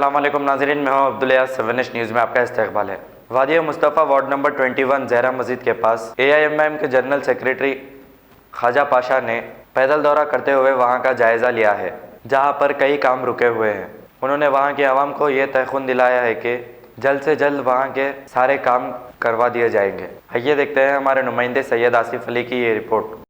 अस्सलाम वालेकुम नाज़रीन, मैं हूं अब्दुल 7 न्यूज़ में आपका इस्तकबाल है। वादी मुस्तफ़ा वार्ड नंबर 21 ज़हरा मस्जिद के पास AIMIM के जनरल सेक्रेटरी ख्वाजा पाशा ने पैदल दौरा करते हुए वहां का जायज़ा लिया है, जहां पर कई काम रुके हुए हैं। उन्होंने वहां की आवाम को ये तयक़ुन दिलाया है कि जल्द से जल्द वहां के सारे काम करवा दिए जाएंगे। आइए देखते हैं हमारे नुमाइंदे सैयद आसिफ अली की ये रिपोर्ट।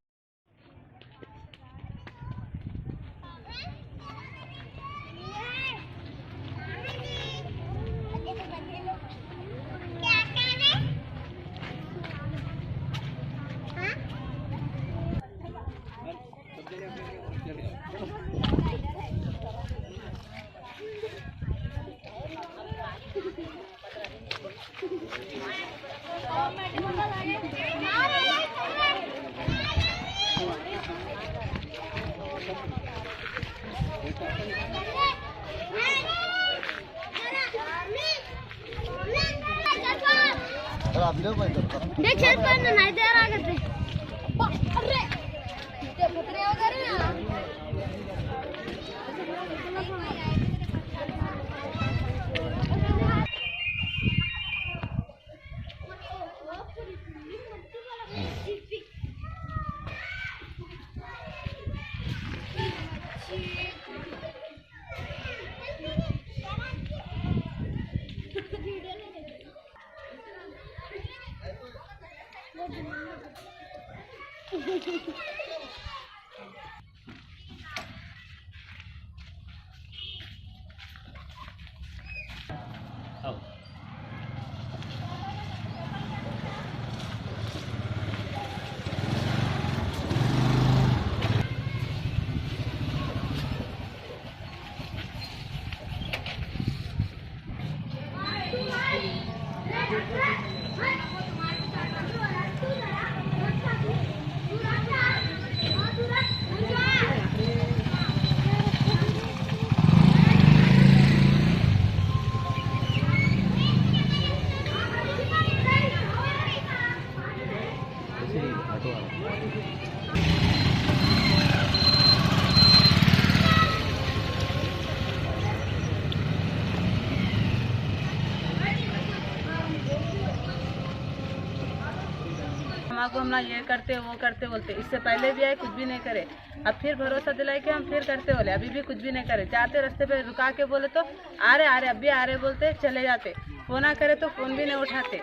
को हम ना ये करते वो करते बोलते, इससे पहले भी आए कुछ भी नहीं करे, अब फिर भरोसा दिलाए कि हम फिर करते बोले, अभी भी कुछ भी नहीं करे। जाते रास्ते पे रुका के बोले तो आ रहे अब भी आ रहे बोलते चले जाते, फोन ना करे तो फोन भी नहीं उठाते।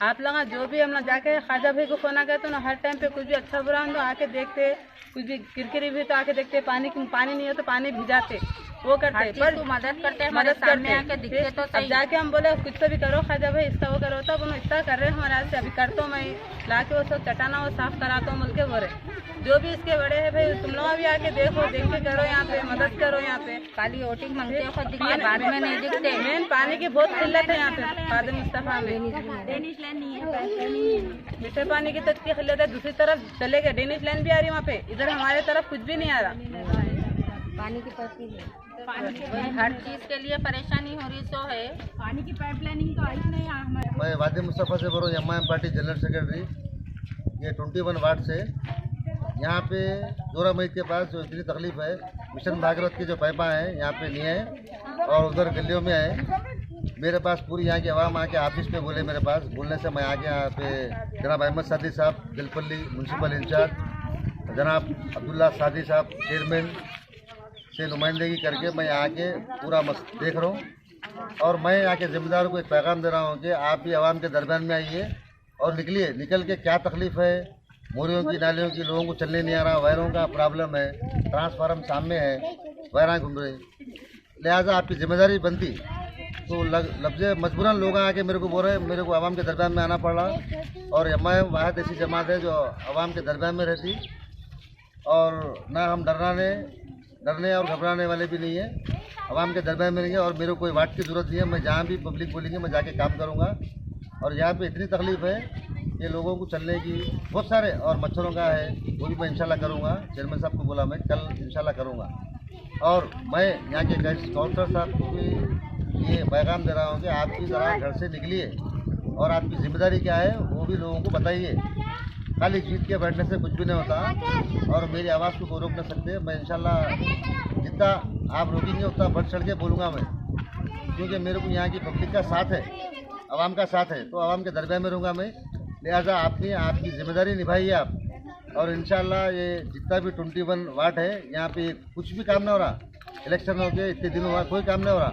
आप लोग जो भी हम ना जाके ख्वाजा भाई को फोन करे तो ना हर टाइम पे कुछ भी अच्छा बुरा हम तो आके देखते, कुछ भी किरकिरी भी तो आके देखते, पानी नहीं हो तो पानी भिजाते, वो करते पर मदद करते, मदद करते आके दिखते तो अब जाके हम बोले कुछ तो भी करो ख्वाजा भाई, इसका वो करो, तब उन्होंने इतना कर रहे हैं हमारे से, अभी कर तो मैं ला के वो सब चटाना वो साफ कराता हूँ बोल के बोले। जो भी इसके बड़े हैं भाई तुम लोग भी आके देखो, देख के करो, यहाँ पे मदद करो। यहाँ पे खाली वोटिंग मांगते हो, खुद दिखते बाद में नहीं दिखते। मेन पानी की बहुत किल्लत है यहाँ पे वादी मुस्तफा में, मीठे पानी की तक की किल्लत है। दूसरी तरफ चले गए डेनिश लाइन भी आ रही वहाँ पे, इधर हमारे तरफ कुछ भी नहीं आ रहा। पानी की हर चीज के लिए परेशानी हो रही सो है, पानी की पाइपलाइनिंग तो आई नहीं हमारे। मैं वादी मुस्तफ़ा से बोल रहा हूँ, MIM पार्टी जनरल सेक्रेटरी, ये 21 वार्ड से। यहाँ पे जोरा मस्जिद के पास जो इतनी तकलीफ है, मिशन भागीरथ की जो पाइपा हैं यहाँ पे नहीं है और उधर गलियों में है। मेरे पास पूरी यहाँ की आवाम आके ऑफिस पे बोले, मेरे पास बोलने से मैं आके यहाँ पे जनाब अहमद सादी साहब दिलपल्ली म्यूनसिपल इंचार्ज, जनाब अब्दुल्ला सादी साहब चेयरमैन से नुमाइंदगी करके मैं यहाँ के पूरा देख रहा हूँ। और मैं यहाँ के ज़िम्मेदार को एक पैगाम दे रहा हूँ कि आप भी आवाम के दरमियान में आइए और निकलिए, निकल के क्या तकलीफ़ है, मोरियों की नालियों की लोगों को चलने नहीं आ रहा, वायरों का प्रॉब्लम है, ट्रांसफार्म सामने है, वायरें घूम रही, लिहाजा आपकी जिम्मेदारी बनती। तो लफ्ज़ मजबूरन लोग आके मेरे को बोल रहे हैं, मेरे को आवाम के दरमियान में आना पड़ा। और MIM वाहिद ऐसी जमात है जो आवाम के दरमियान में रहती, और ना हम डरने और घबराने वाले भी नहीं है, आवाम के दरमियान में नहीं है। और मेरे को कोई वाट की ज़रूरत नहीं है, मैं जहाँ भी पब्लिक बोलेंगे मैं जाके काम करूँगा। और यहाँ पे इतनी तकलीफ़ है कि लोगों को चलने की बहुत सारे, और मच्छरों का है वो भी मैं इंशाल्लाह करूँगा। चेयरमैन साहब को बोला मैं कल इंशाल्लाह करूँगा। और मैं यहाँ के काउंसलर साहब को भी ये पैगाम दे रहा हूँ कि आप भी ज़रा घर से निकलिए और आपकी ज़िम्मेदारी क्या है वो भी लोगों को बताइए। खाली जीत के बैठने से कुछ भी नहीं होता, और मेरी आवाज़ को कोई रोक नहीं सकते। मैं इंशाल्लाह जितना आप रोकेंगे उतना बढ़ चढ़ के बोलूँगा मैं। क्योंकि मेरे को यहाँ की पब्लिक का साथ है, आवाम का साथ है, तो आवाम के दरमियान में रहूँगा मैं। लिहाजा आपकी जिम्मेदारी निभाइए आप, और इंशाल्लाह ये जितना भी 21 वार्ड है यहाँ पे कुछ भी काम नहीं हो रहा, इलेक्शन हो गए इतने दिनों बाद कोई काम नहीं हो रहा।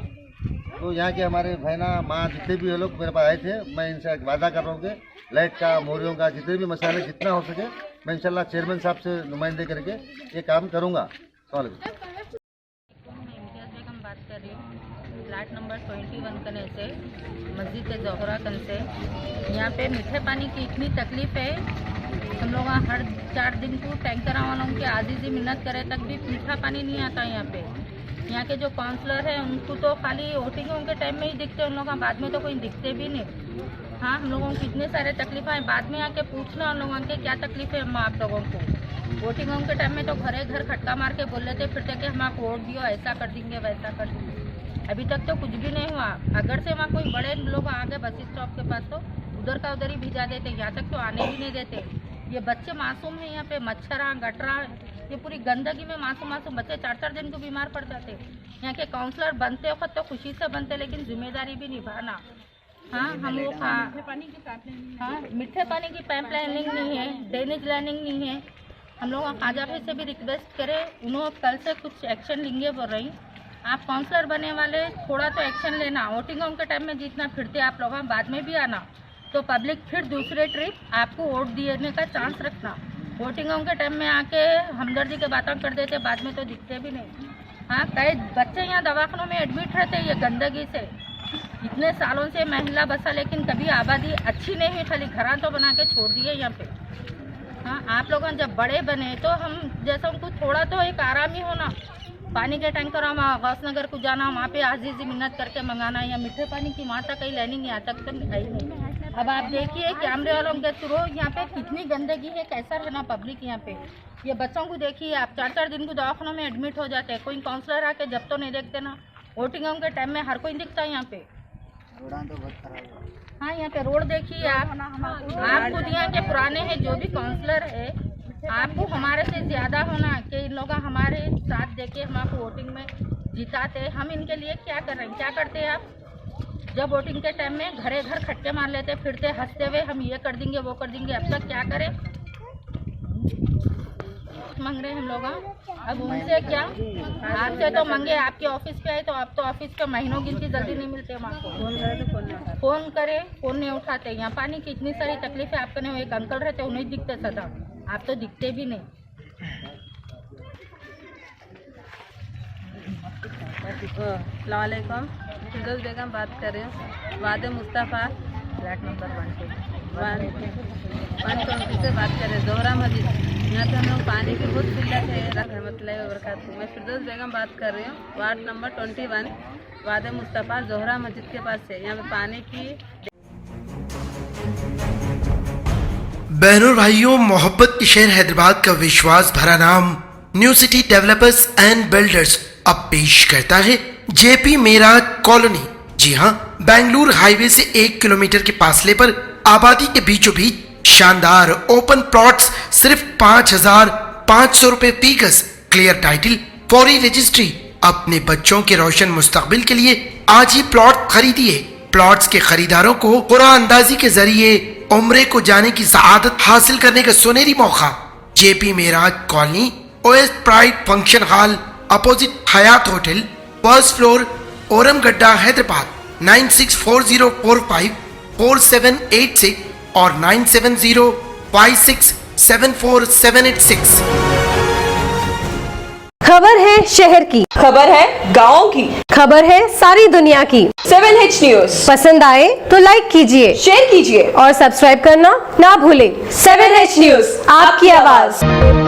तो यहाँ के हमारे बहना माँ जितने भी लोग मेरे पास आए थे, मैं इनसे वादा कर रहा हूँ कि लाइट का, मोरियों का, जितने भी मसाले जितना हो सके मैं इंशाल्लाह चेयरमैन साहब से नुमाइंदे करके ये काम करूँगा। मैं इम्तियाज़ बेगम बात कर रही हूँ, फ्लैट नंबर 21 कने से, मस्जिद के जोहरा कन से। यहाँ पे मीठे पानी की इतनी तकलीफ़ है, हम लोग हर 4 दिन को टैंकर वालों की आजीजी मिन्नत करे तक भी मीठा पानी नहीं आता यहाँ पे। यहाँ के जो काउंसलर हैं उनको तो खाली वोटिंगों के टाइम में ही दिखते, उन लोगों बाद में तो कोई दिखते भी नहीं। हाँ, हम लोगों को इतने सारे तकलीफ़ हैं, बाद में आके पूछना उन लोगों के क्या तकलीफ़ है हम आप लोगों को। वोटिंगों के टाइम में तो घरे घर खटका मार के बोल लेते फिरते कि हम आपको वोट दियो, ऐसा कर देंगे वैसा कर देंगे। अभी तक तो कुछ भी नहीं हुआ। अगर से वहाँ कोई बड़े लोग आ गए बस स्टॉप के पास तो उधर का उधर ही भिजा देते, यहाँ तक तो आने भी नहीं देते। ये बच्चे मासूम हैं, यहाँ पे मच्छरा गटरा, ये पूरी गंदगी में मासूम बच्चे 4-4 दिन को बीमार पड़ जाते। यहाँ के काउंसलर बनते वक्त तो खुशी से बनते, लेकिन जिम्मेदारी भी निभाना। हाँ, हम लोग मीठे पानी की पाइप लाइनिंग नहीं है, ड्रेनेज लाइनिंग नहीं है। हम लोग ख्वाजा भाई से भी रिक्वेस्ट करें, उन्होंने कल से कुछ एक्शन लेंगे बोल रही। आप काउंसलर बनने वाले थोड़ा तो एक्शन लेना, वोटिंगों के टाइम में जितना फिरते आप लोग बाद में भी आना, तो पब्लिक फिर दूसरे ट्रिप आपको वोट देने का चांस रखना। वोटिंगों के टाइम में आके हमदर्दी के बातें कर देते, बाद में तो दिखते भी नहीं। हाँ, कई बच्चे यहाँ दवाखानों में एडमिट रहते ये गंदगी से। इतने सालों से महिला बसा, लेकिन कभी आबादी अच्छी नहीं हुई, खाली घरा तो बना के छोड़ दिए यहाँ पे। हाँ, आप लोगों जब बड़े बने तो हम जैसा उनको थोड़ा तो एक आराम ही होना। पानी के टैंकर हम गौसनगर को जाना, वहाँ पे आजीजी मिन्नत करके मंगाना, या मीठे पानी की वहाँ तक कहीं लाइनिंग यहाँ तक तो आई नहीं। अब आप देखिए कैमरे वालों के थ्रू यहाँ पे कितनी गंदगी है, कैसा रहना पब्लिक यहाँ पे। ये बच्चों को देखिए आप 4-4 दिन को दवाखानों में एडमिट हो जाते हैं, कोई काउंसलर आके जब तो नहीं देखते ना। वोटिंगों के टाइम में हर कोई दिखता है यहाँ पे। हाँ, यहाँ पे रोड देखिए आप खुद यहाँ के पुराने हैं, जो भी काउंसलर है, आपको हमारे से ज़्यादा होना कि इन लोग हमारे साथ देके हम आपको वोटिंग में जिताते। हम इनके लिए क्या कर रहे हैं, क्या करते हैं आप? जब वोटिंग के टाइम में घरे घर खटके मार लेते, फिरते हंसते हुए हम ये कर देंगे वो कर देंगे। अब तक क्या करें, मांग रहे हैं हम लोग। अब उनसे क्या, आपसे तो मांगे, आपके ऑफिस पे आए तो आप तो ऑफिस पे महीनों गिनती जल्दी नहीं मिलते हम आपको। फोन करे, फोन नहीं उठाते। यहाँ पानी की इतनी सारी तकलीफ है। आपके नहीं एक अंकल रहते, उन्हें दिखते सदा, आप तो दिखते भी नहीं। अस्सलामुअलैकुम, फिरदौस बेगम बात कर रही हूँ, वादे मुस्तफ़ा, फ्लैट नंबर 120 से बात कर रहे हैं, जोहरा मस्जिद। यहाँ पे हम लोग पानी की बहुत किल्लत है। रहमतुल्लाहि व बरकातहू। मैं फिरदौस बेगम बात कर रही हूँ, वार्ड नंबर 21, वादे मुस्तफ़ा, जोहरा मस्जिद के पास से। यहाँ पे पानी की बहनों भाइयों, मोहब्बत के शहर हैदराबाद का विश्वास भरा नाम new city developers and builders अब पेश करता है जेपी मेराज कॉलोनी। जी हाँ, बेंगलुरु हाईवे से 1 किलोमीटर के फासले पर आबादी के बीचों बीच शानदार ओपन प्लॉट्स सिर्फ 5,500 रुपए फी गज, क्लियर टाइटल, फौरी रजिस्ट्री। अपने बच्चों के रोशन मुस्तकबिल के लिए आज ही प्लॉट खरीदिए। प्लॉट्स के खरीदारों को कुरान अंदाजी के जरिए उम्रे को जाने की सआदत हासिल करने का सुनहरी मौका। JP Meraj colony, OS Pride function hall, opposite Hyatt hotel, first floor, Ormagadda, Hyderabad. 9640454786 और 9705674786। खबर है शहर की, खबर है गाँव की, खबर है सारी दुनिया की। 7H न्यूज पसंद आए तो लाइक कीजिए, शेयर कीजिए और सब्सक्राइब करना ना भूलें। 7H न्यूज, आपकी आवाज।